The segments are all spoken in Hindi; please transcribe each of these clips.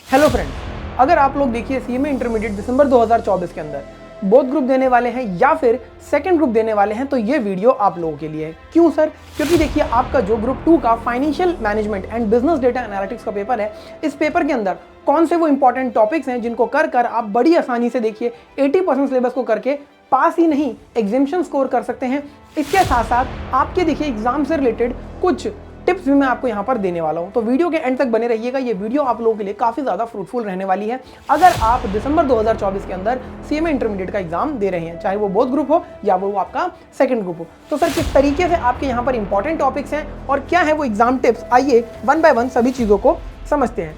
हेलो फ्रेंड्स, अगर आप लोग देखिए सीएमए इंटरमीडिएट दिसंबर 2024 के अंदर बोथ ग्रुप देने वाले हैं या फिर सेकंड ग्रुप देने वाले हैं तो ये वीडियो आप लोगों के लिए है। क्यों सर? क्योंकि देखिए आपका जो ग्रुप 2 का financial management and business data analytics का पेपर है, इस पेपर के अंदर कौन से वो इंपॉर्टेंट टॉपिक्स हैं जिनको कर आप बड़ी आसानी से देखिए 80% सिलेबस को करके पास ही नहीं एग्जामिनेशन स्कोर कर सकते हैं। इसके साथ साथ आपके देखिए एग्जाम से रिलेटेड कुछ टिप्स भी मैं आपको यहाँ पर देने वाला हूँ, तो वीडियो के एंड तक बने रहिएगा। ये वीडियो आप लोगों के लिए काफ़ी ज़्यादा फ्रूटफुल रहने वाली है अगर आप दिसंबर 2024 के अंदर सीएमए इंटरमीडिएट का एग्जाम दे रहे हैं, चाहे वो बोथ ग्रुप हो या वो आपका सेकंड ग्रुप हो। तो सर किस तरीके से आपके यहाँ पर इंपॉर्टेंट टॉपिक्स हैं और क्या है वो एग्जाम टिप्स, आइए वन बाय वन सभी चीज़ों को समझते हैं।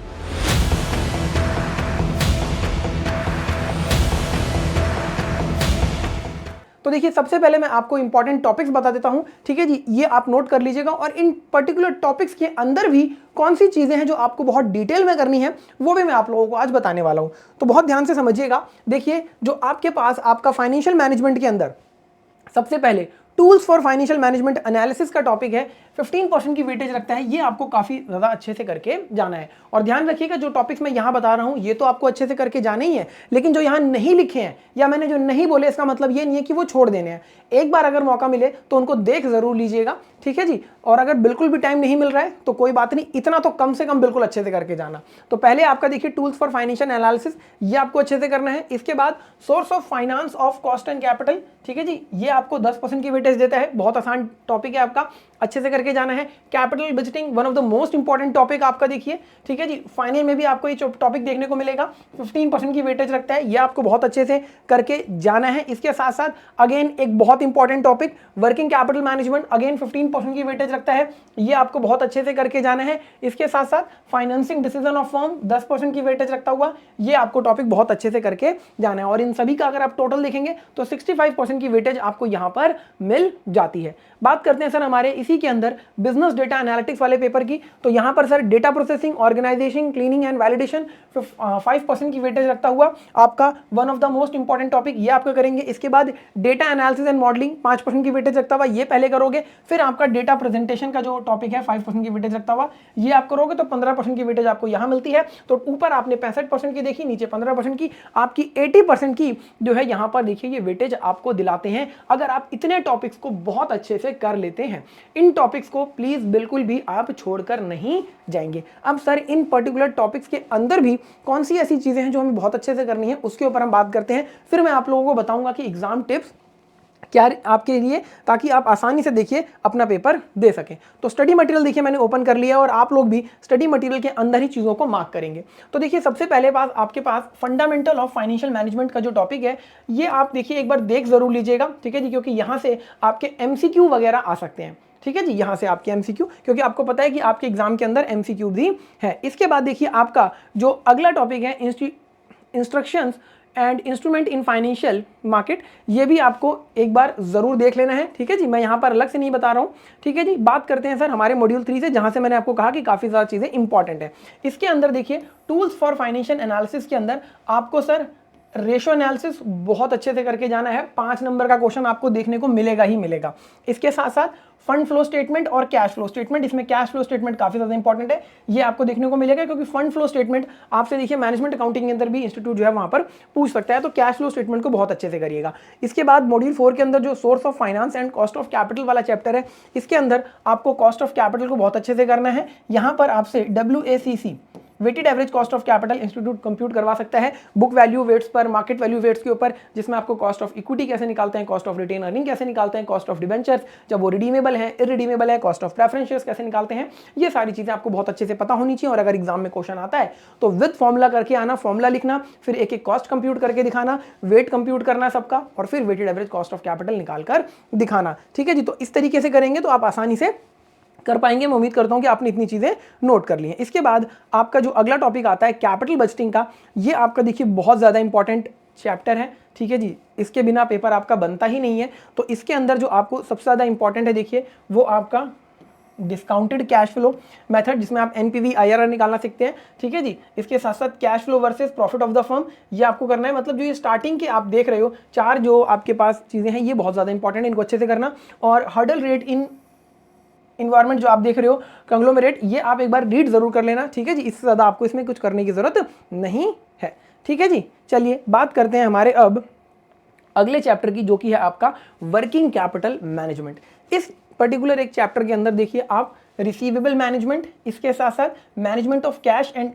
तो देखिए सबसे पहले मैं आपको इंपॉर्टेंट टॉपिक्स बता देता हूं, ठीक है जी, ये आप नोट कर लीजिएगा। और इन पर्टिकुलर टॉपिक्स के अंदर भी कौन सी चीजें हैं जो आपको बहुत डिटेल में करनी है वो भी मैं आप लोगों को आज बताने वाला हूं, तो बहुत ध्यान से समझिएगा। देखिए जो आपके पास आपका फाइनेंशियल मैनेजमेंट के अंदर सबसे पहले tools for financial management analysis का टॉपिक है, 15% की वेटेज रखता है। ये आपको काफ़ी ज़्यादा अच्छे से करके जाना है। और ध्यान रखिएगा जो टॉपिक्स मैं यहाँ बता रहा हूँ ये तो आपको अच्छे से करके जाने ही है, लेकिन जो यहाँ नहीं लिखे हैं या मैंने जो नहीं बोले इसका मतलब ये नहीं है कि वो छोड़ देने हैं। एक बार अगर मौका मिले तो उनको देख ज़रूर लीजिएगा, ठीक है जी। और अगर बिल्कुल भी टाइम नहीं मिल रहा है तो कोई बात नहीं, इतना तो कम से कम बिल्कुल अच्छे से करके जाना। तो पहले आपका देखिए टूल्स फॉर फाइनेंशियल एनालिसिस, ये आपको अच्छे से करना है। इसके बाद source of finance of cost and capital, ठीक है जी, ये आपको 10% की वेटेज देता है। बहुत आसान टॉपिक है आपका, अच्छे से करके जाना है। Capital budgeting, one of the most important topic आपका देखिए, ठीक है जी, फाइनल में भी आपको ये टॉपिक देखने को मिलेगा। 15% की वेटेज रखता है, ये आपको बहुत अच्छे से करके जाना है। इसके साथ साथ अगेन एक बहुत important topic working capital management, again 15% की वेटेज रखता है, ये आपको बहुत अच्छे से करके जाना है। इसके साथ साथ फाइनेंसिंग डिसीजन ऑफ फर्म 10% की वेटेज रखता हुआ, ये आपको टॉपिक बहुत अच्छे से करके जाना है। और इन सभी का अगर आप टोटल देखेंगे तो 65% की वेटेज आपको यहां पर मिल जाती है। बात करते हैं सर हमारे इसी के अंदर बिजनेस डेटा एनालिटिक्स वाले पेपर की, तो यहां पर sir data processing, organisation, cleaning and validation 5% की वेटेज रखता हुआ आपका one of the most important topic ये आपका करेंगे। इसके बाद डेटा एनालिसिस एंड मॉडलिंग 5% की वेटेज रखता हुआ, ये पहले करोगे। फिर आपका डेटा प्रेजेंटेशन का जो टॉपिक है 5% की वेटेज रखता हुआ, ये आप करोगे तो 15% की वेटेज आपको यहां मिलती है। तो ऊपर आपने 65% की देखी, नीचे 15% की, आपकी 80% की जो है यहां पर देखिए ये वेटेज आपको दिलाते हैं अगर आप इतने टॉपिक्स को बहुत अच्छे से कर लेते हैं। इन टॉपिक्स को प्लीज बिल्कुल भी आप छोड़कर नहीं जाएंगे। अब सर इन पर्टिकुलर टॉपिक्स के अंदर भी कौन सी ऐसी चीजें हैं जो हमें बहुत अच्छे से करनी है उसके ऊपर हम बात करते हैं। फिर मैं आप लोगों को बताऊंगा कि एग्जाम टिप्स क्या आपके लिए, ताकि आप आसानी से देखिए अपना पेपर दे सकें। तो स्टडी मटेरियल देखिए मैंने ओपन कर लिया और आप लोग भी स्टडी मटेरियल के अंदर ही चीज़ों को मार्क करेंगे। तो देखिए सबसे पहले बात आपके पास फंडामेंटल ऑफ फाइनेंशियल मैनेजमेंट का जो टॉपिक है ये आप देखिए एक बार देख जरूर लीजिएगा, ठीक है जी, क्योंकि यहाँ से आपके एमसीक्यू वगैरह आ सकते हैं, ठीक है जी, यहाँ से आपके एमसीक्यू, क्योंकि आपको पता है कि आपके एग्जाम के अंदर एमसीक्यू भी है। इसके बाद देखिए आपका जो अगला टॉपिक है instructions and instrument in financial market, ये भी आपको एक बार जरूर देख लेना है, ठीक है जी, मैं यहाँ पर अलग से नहीं बता रहा हूँ, ठीक है जी। बात करते हैं सर हमारे मॉड्यूल 3 से, जहाँ से मैंने आपको कहा कि काफ़ी ज़्यादा चीज़ें इंपॉर्टेंट है। इसके अंदर देखिए टूल्स फॉर फाइनेंशियल एनालिसिस के अंदर आपको सर रेशो एनालिसिस बहुत अच्छे से करके जाना है। 5 नंबर का क्वेश्चन आपको देखने को मिलेगा ही मिलेगा। इसके साथ साथ फंड फ्लो स्टेटमेंट और कैश फ्लो स्टेटमेंट, इसमें कैश फ्लो स्टेटमेंट काफी ज्यादा इंपॉर्टेंट है, ये आपको देखने को मिलेगा, क्योंकि फंड फ्लो स्टेटमेंट आपसे देखिए मैनेजमेंट अकाउंटिंग के अंदर भी इंस्टीट्यूट जो है वहां पर पूछ सकता है, तो कैश फ्लो स्टेटमेंट को बहुत अच्छे से करिएगा। इसके बाद मॉड्यूल 4 के अंदर जो source of finance and cost of capital वाला चैप्टर है, इसके अंदर आपको कॉस्ट ऑफ कैपिटल को बहुत अच्छे से करना है। यहां पर आपसे WACC weighted average cost of capital institute compute करवा सकता है बुक वैल्यू वेट्स पर, मार्केट वैल्यू वेट्स के ऊपर, जिसमें आपको कॉस्ट ऑफ इक्विटी कैसे निकालते हैं, कॉस्ट ऑफ रिटेन अर्निंग कैसे निकालते हैं, कॉस्ट ऑफ डिबेंचर्स जब वो रिडीमेबल है, इरिडीमेबल है, कॉस्ट ऑफ प्रेफरेंस शेयर्स कैसे निकालते हैं, ये सारी चीजें आपको बहुत अच्छे से पता होनी चाहिए। और अगर एग्जाम में क्वेश्चन आता है तो विद फॉर्मूला करके आना, फॉर्मूला लिखना, फिर एक एक कॉस्ट कंप्यूट करके दिखाना, वेट कंप्यूट करना सबका, और फिर weighted average cost of capital निकालकर दिखाना, ठीक है जी। तो इस तरीके से करेंगे तो आप आसानी से कर पाएंगे। मैं उम्मीद करता हूं कि आपने इतनी चीजें नोट कर ली हैं। इसके बाद आपका जो अगला टॉपिक आता है कैपिटल बजटिंग का, ये आपका देखिए बहुत ज्यादा इंपॉर्टेंट चैप्टर है, ठीक है जी, इसके बिना पेपर आपका बनता ही नहीं है। तो इसके अंदर जो आपको सबसे ज्यादा इंपॉर्टेंट है देखिए वो आपका डिस्काउंटेड कैश फ्लो मेथड, जिसमें आप एनपीवी IRR निकालना सीखते हैं, ठीक है जी। इसके साथ साथ cash flow versus profit of the firm, ये आपको करना है। मतलब जो ये स्टार्टिंग के आप देख रहे हो 4 जो आपके पास चीजें हैं ये बहुत ज्यादा इंपॉर्टेंट है, इनको अच्छे से करना। और हर्डल रेट इन इन्वायरमेंट जो आप देख रहे हो कंग्लोमेरेट, ये आप एक बार रीड जरूर कर लेना, ठीक है जी। इससे ज़्यादा आपको इसमें कुछ करने की ज़रूरत नहीं है, ठीक है जी। चलिए बात करते हैं हमारे अब अगले चैप्टर की, जो कि है आपका वर्किंग कैपिटल मैनेजमेंट। इस पर्टिकुलर एक चैप्टर के अंदर देखिए आप रिसीवेबल मैनेजमेंट, इसके साथ साथ management of cash and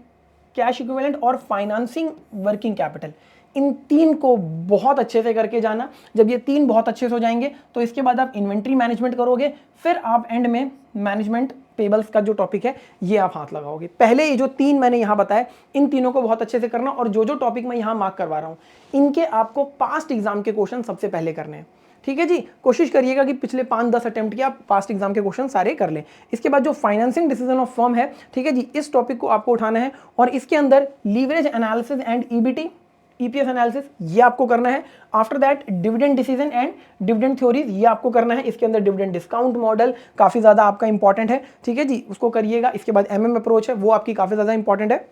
cash equivalent और फाइनेंसिंग वर्किंग कैपिटल, इन तीन को बहुत अच्छे से करके जाना। जब ये तीन बहुत अच्छे से हो जाएंगे तो इसके बाद आप इन्वेंट्री मैनेजमेंट करोगे, फिर आप एंड में मैनेजमेंट पेबल्स का जो टॉपिक है ये आप हाथ लगाओगे। पहले ये जो तीन मैंने यहाँ बताया, इन तीनों को बहुत अच्छे से करना, और जो जो टॉपिक मैं यहाँ मार्क करवा रहा हूँ इनके आपको पास्ट एग्जाम के क्वेश्चन सबसे पहले करने हैं, ठीक है जी। कोशिश करिएगा कि पिछले 5-10 अटेम्प्ट के आप पास्ट एग्जाम के क्वेश्चन सारे कर लें। इसके बाद जो फाइनेंसिंग डिसीजन ऑफ फर्म है, ठीक है जी, इस टॉपिक को आपको उठाना है, और इसके अंदर leverage analysis and EBT EPS analysis ये आपको करना है। After that dividend decision and dividend theories ये आपको करना है। इसके अंदर डिविडेंड डिस्काउंट मॉडल काफी ज्यादा आपका इंपॉर्टेंट है, ठीक है जी, उसको करिएगा। इसके बाद एमएम अप्रोच है, वो आपकी काफी ज्यादा इंपॉर्टेंट है,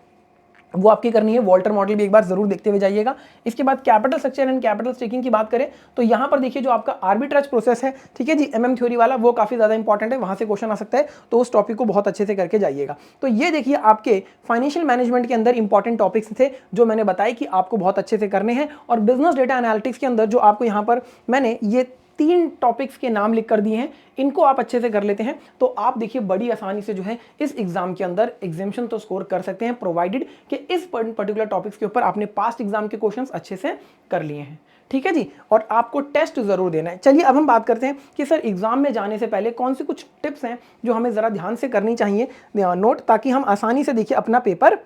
वो आपकी करनी है। वॉल्टर मॉडल भी एक बार जरूर देखते हुए जाइएगा। इसके बाद capital structure and capital staking की बात करें तो यहाँ पर देखिए जो आपका आर्बिट्राज प्रोसेस है, ठीक है जी, एमएम थ्योरी वाला, वो काफी ज्यादा इंपॉर्टेंट है, वहां से क्वेश्चन आ सकता है, तो उस टॉपिक को बहुत अच्छे से करके जाइएगा। तो ये देखिए आपके फाइनेंशियल मैनेजमेंट के अंदर इंपॉर्टेंट टॉपिक्स थे जो मैंने बताया कि आपको बहुत अच्छे से करने हैं। और बिजनेस डेटा एनालिटिक्स के अंदर जो आपको यहाँ पर मैंने ये 3 टॉपिक्स के नाम लिख कर दिए हैं, इनको आप अच्छे से कर लेते हैं तो आप देखिए बड़ी आसानी से जो है इस एग्जाम के अंदर एग्जामिनेशन तो स्कोर कर सकते हैं, प्रोवाइडेड कि इस पर्टिकुलर टॉपिक्स के ऊपर आपने पास्ट एग्जाम के क्वेश्चंस अच्छे से कर लिए हैं, ठीक है जी। और आपको टेस्ट जरूर देना है। चलिए अब हम बात करते हैं कि सर एग्जाम में जाने से पहले कौन सी कुछ टिप्स हैं जो हमें जरा ध्यान से करनी चाहिए नोट, ताकि हम आसानी से देखिए अपना पेपर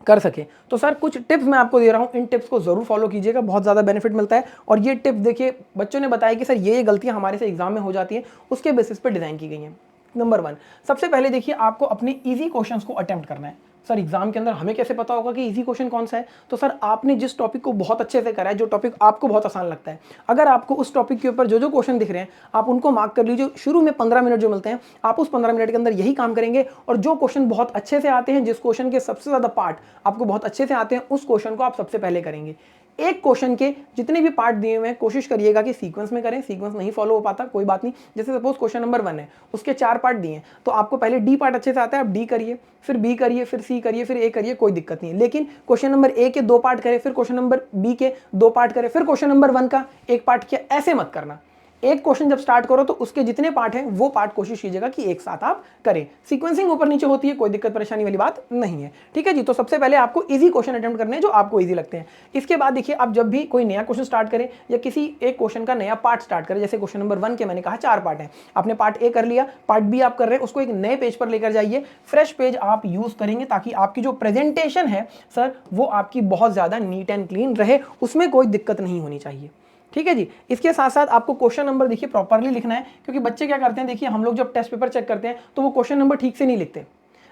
कर सके। तो सर कुछ टिप्स मैं आपको दे रहा हूं, इन टिप्स को जरूर फॉलो कीजिएगा, बहुत ज्यादा बेनिफिट मिलता है। और ये टिप्स देखिए बच्चों ने बताया कि सर ये गलतियां हमारे से एग्जाम में हो जाती हैं, उसके बेसिस पे डिजाइन की गई हैं। नंबर 1, सबसे पहले देखिए आपको अपने इजी क्वेश्चंस को अटेम्प्ट करना है। सर एग्जाम के अंदर हमें कैसे पता होगा कि इजी क्वेश्चन कौन सा है? तो सर आपने जिस टॉपिक को बहुत अच्छे से करा है, जो टॉपिक आपको बहुत आसान लगता है, अगर आपको उस टॉपिक के ऊपर जो जो क्वेश्चन दिख रहे हैं आप उनको मार्क कर लीजिए। शुरू में 15 मिनट जो मिलते हैं आप उस 15 मिनट के अंदर यही काम करेंगे, और जो क्वेश्चन बहुत अच्छे से आते हैं, जिस क्वेश्चन के सबसे ज्यादा पार्ट आपको बहुत अच्छे से आते हैं, उस क्वेश्चन को आप सबसे पहले करेंगे। एक क्वेश्चन के जितने भी पार्ट दिए हुए हैं कोशिश करिएगा कि सीक्वेंस में करें। सीक्वेंस नहीं फॉलो हो पाता कोई बात नहीं, जैसे सपोज क्वेश्चन नंबर 1 है, उसके 4 पार्ट दिए हैं, तो आपको पहले डी पार्ट अच्छे से आता है, आप डी करिए, फिर बी करिए, फिर सी करिए, फिर ए करिए, कोई दिक्कत नहीं है। लेकिन क्वेश्चन नंबर ए के 2 पार्ट करें, फिर क्वेश्चन नंबर बी के 2 पार्ट करें, फिर क्वेश्चन नंबर 1 का 1 पार्ट किया, ऐसे मत करना। एक क्वेश्चन जब स्टार्ट करो तो उसके जितने पार्ट हैं वो पार्ट कोशिश कीजिएगा कि एक साथ आप करें। सीक्वेंसिंग ऊपर नीचे होती है, कोई दिक्कत परेशानी वाली बात नहीं है, ठीक है जी। तो सबसे पहले आपको इजी क्वेश्चन अटेम्प्ट करने हैं जो आपको इजी लगते हैं। इसके बाद देखिए आप जब भी कोई नया क्वेश्चन स्टार्ट करें या किसी एक क्वेश्चन का नया पार्ट स्टार्ट करें, जैसे क्वेश्चन नंबर 1 के मैंने कहा 4 पार्ट हैं, आपने पार्ट ए कर लिया, पार्ट बी आप कर रहे हैं, उसको एक नए पेज पर लेकर जाइए, फ्रेश पेज आप यूज करेंगे ताकि आपकी जो प्रेजेंटेशन है सर वो आपकी बहुत ज्यादा नीट एंड क्लीन रहे, उसमें कोई दिक्कत नहीं होनी चाहिए, ठीक है जी। इसके साथ साथ आपको क्वेश्चन नंबर देखिए प्रॉपर्ली लिखना है, क्योंकि बच्चे क्या करते हैं, देखिए हम लोग जब टेस्ट पेपर चेक करते हैं तो वो क्वेश्चन नंबर ठीक से नहीं लिखते,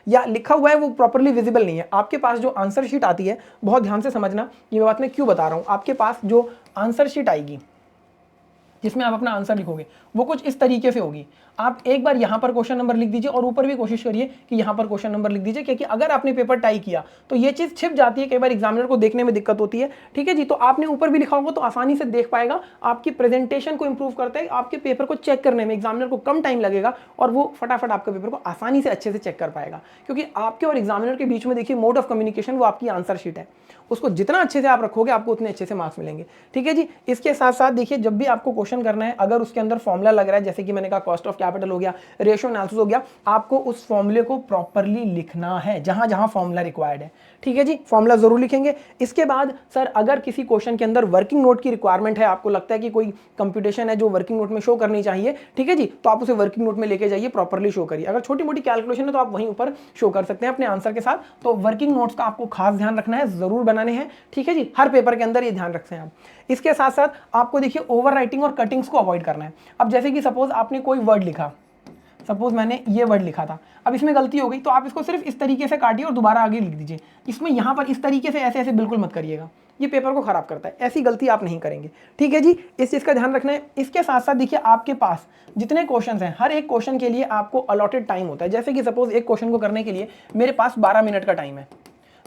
या लिखा हुआ है वो प्रॉपर्ली विजिबल नहीं है। आपके पास जो आंसर शीट आती है, बहुत ध्यान से समझना, ये बात मैं क्यों बता रहा हूं, आपके पास जो आंसर शीट आएगी जिसमें आप अपना आंसर लिखोगे वो कुछ इस तरीके से होगी। आप एक बार यहां पर क्वेश्चन नंबर लिख दीजिए और ऊपर भी कोशिश करिए कि यहां पर क्वेश्चन नंबर लिख दीजिए, क्योंकि अगर आपने पेपर टाई किया तो ये चीज छिप जाती है, कई बार एग्जामिनर को देखने में दिक्कत होती है, ठीक है जी। तो आपने ऊपर भी लिखा होगा तो आसानी से देख पाएगा, आपकी प्रेजेंटेशन को इंप्रूव करता है, आपके पेपर को चेक करने में एग्जामिनर को कम टाइम लगेगा और वो फटाफट आपके पेपर को आसानी से अच्छे से चेक कर पाएगा, क्योंकि आपके और एग्जामिनर के बीच में देखिए मोड ऑफ कम्युनिकेशन वो आपकी आंसर शीट है, उसको जितना अच्छे से आप रखोगे आपको उतने अच्छे से मार्क्स मिलेंगे, ठीक है जी। इसके साथ साथ देखिए जब भी आपको क्वेश्चन करना है, अगर उसके अंदर फॉर्मूला लग रहा है, जैसे कि मैंने कहा कॉस्ट ऑफ कैपिटल हो गया, रेशियो एनालिसिस हो गया, आपको उस फॉर्मूले को प्रॉपर्ली लिखना है जहां जहां फॉर्मूला रिक्वायर्ड है, ठीक है जी, फॉर्मूला जरूर लिखेंगे। इसके बाद सर अगर किसी क्वेश्चन के अंदर वर्किंग नोट की रिक्वायरमेंट है, आपको लगता है कि कोई कंप्यूटेशन है जो वर्किंग नोट में शो करनी चाहिए, ठीक है जी, तो आप उसे वर्किंग नोट में लेके जाइए, प्रॉपर्ली शो करिए। अगर छोटी मोटी कैलकुलेशन है तो आप वहीं ऊपर शो कर सकते हैं अपने आंसर के साथ। तो वर्किंग नोट्स का आपको खास ध्यान रखना है, जरूर बनाने हैं, ठीक है जी, हर पेपर के अंदर ये ध्यान रखते हैं आप। इसके साथ साथ आपको देखिए ओवर राइटिंग और कटिंग्स को अवॉइड करना है। अब जैसे कि सपोज आपने कोई वर्ड लिखा, सपोज मैंने ये वर्ड लिखा था, अब इसमें गलती हो गई तो आप इसको सिर्फ इस तरीके से काटिए और दोबारा आगे लिख दीजिए। इसमें यहां पर इस तरीके से ऐसे ऐसे बिल्कुल मत करिएगा, ये पेपर को खराब करता है, ऐसी गलती आप नहीं करेंगे, ठीक है जी, इस चीज का ध्यान रखना है। इसके साथ साथ देखिए आपके पास जितने क्वेश्चन हैं, हर एक क्वेश्चन के लिए आपको अलॉटेड टाइम होता है। जैसे कि सपोज एक क्वेश्चन को करने के लिए मेरे पास 12 मिनट का टाइम है,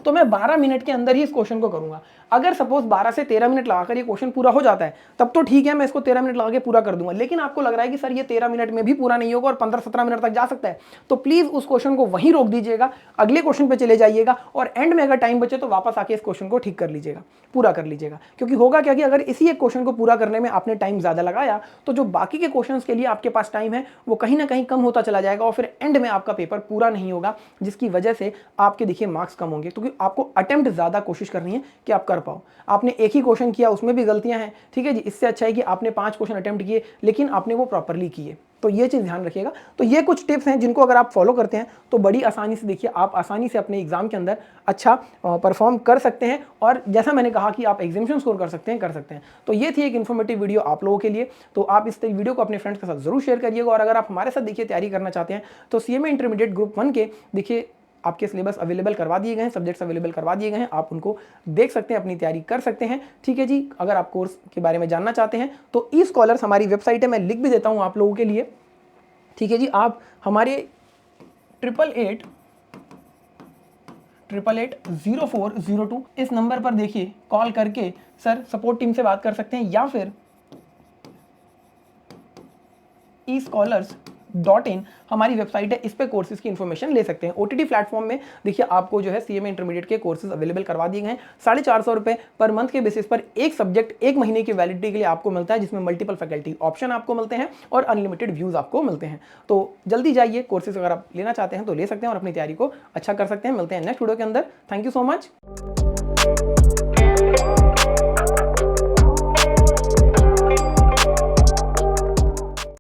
तो मैं 12 मिनट के अंदर ही इस क्वेश्चन को करूंगा। अगर सपोज 12 से 13 मिनट लगाकर ये क्वेश्चन पूरा हो जाता है तब तो ठीक है, मैं इसको 13 मिनट लगा के पूरा कर दूंगा। लेकिन आपको लग रहा है कि सर ये 13 मिनट में भी पूरा नहीं होगा और 15-17 मिनट तक जा सकता है, तो प्लीज उस क्वेश्चन को वहीं रोक दीजिएगा, अगले क्वेश्चन पे चले जाइएगा और एंड में अगर टाइम बचे तो वापस आके इस क्वेश्चन को ठीक कर लीजिएगा, पूरा कर लीजिएगा। क्योंकि होगा क्या कि अगर इसी एक क्वेश्चन को पूरा करने में आपने टाइम ज्यादा लगाया तो जो बाकी के क्वेश्चंस के लिए आपके पास टाइम है वो कहीं ना कहीं कम होता चला जाएगा और फिर एंड में आपका पेपर पूरा नहीं होगा, जिसकी वजह से आपके देखिए मार्क्स कम होंगे। क्योंकि आपको अटेम्प्ट ज्यादा कोशिश करनी है कि आप कर पाओ। आपने एक ही क्वेश्चन किया, उसमें भी गलतियां हैं, ठीक है जी। इससे अच्छा है कि आपने 5 क्वेश्चन अटेम्प्ट किए लेकिन आपने वो प्रॉपरली किए। तो ये चीज ध्यान रखिएगा। तो ये कुछ टिप्स हैं जिनको अगर आप फॉलो करते हैं तो बड़ी आसानी से देखिए आप आसानी से अपने एग्जाम के अंदर अच्छा परफॉर्म कर सकते हैं और जैसा मैंने कहा कि आप एग्जामिनेशन स्कोर कर सकते हैं। तो ये थी एक इन्फॉर्मेटिव वीडियो आप लोगों के लिए। तो आप इस वीडियो को अपने फ्रेंड्स के साथ जरूर शेयर करिएगा और अगर आप हमारे साथ देखिए तैयारी करना चाहते हैं तो सीएमए इंटरमीडिएट ग्रुप 1 के देखिए आपके सिलेबस अवेलेबल करवा दिए गए हैं, सब्जेक्ट्स अवेलेबल करवा दिए गए हैं, आप उनको देख सकते हैं, अपनी तैयारी कर सकते हैं, ठीक है जी। अगर आप कोर्स के बारे में जानना चाहते हैं तो ई स्कॉलर्स हमारी वेबसाइट है, मैं लिख भी देता हूं आप लोगों के लिए, ठीक है जी। आप हमारे 88880402 इस नंबर पर देखिए कॉल करके सर सपोर्ट टीम से बात कर सकते हैं या फिर eScholars.in हमारी वेबसाइट है, इस पे कोर्सेज की इंफॉर्मेशन ले सकते हैं। ओटीटी प्लेटफॉर्म में देखिए आपको जो है सीएमए इंटरमीडिएट के कोर्सेज अवेलेबल करवा दिए गए हैं। 450 रुपए पर मंथ के बेसिस पर एक सब्जेक्ट 1 महीने की वैलिडिटी के लिए आपको मिलता है, जिसमें मल्टीपल फैकल्टी ऑप्शन आपको मिलते हैं और अनलिमिटेड व्यूज आपको मिलते हैं। तो जल्दी जाइए, कोर्सेज अगर आप लेना चाहते हैं तो ले सकते हैं और अपनी तैयारी को अच्छा कर सकते हैं। मिलते हैं नेक्स्ट वीडियो के अंदर। Thank you so much.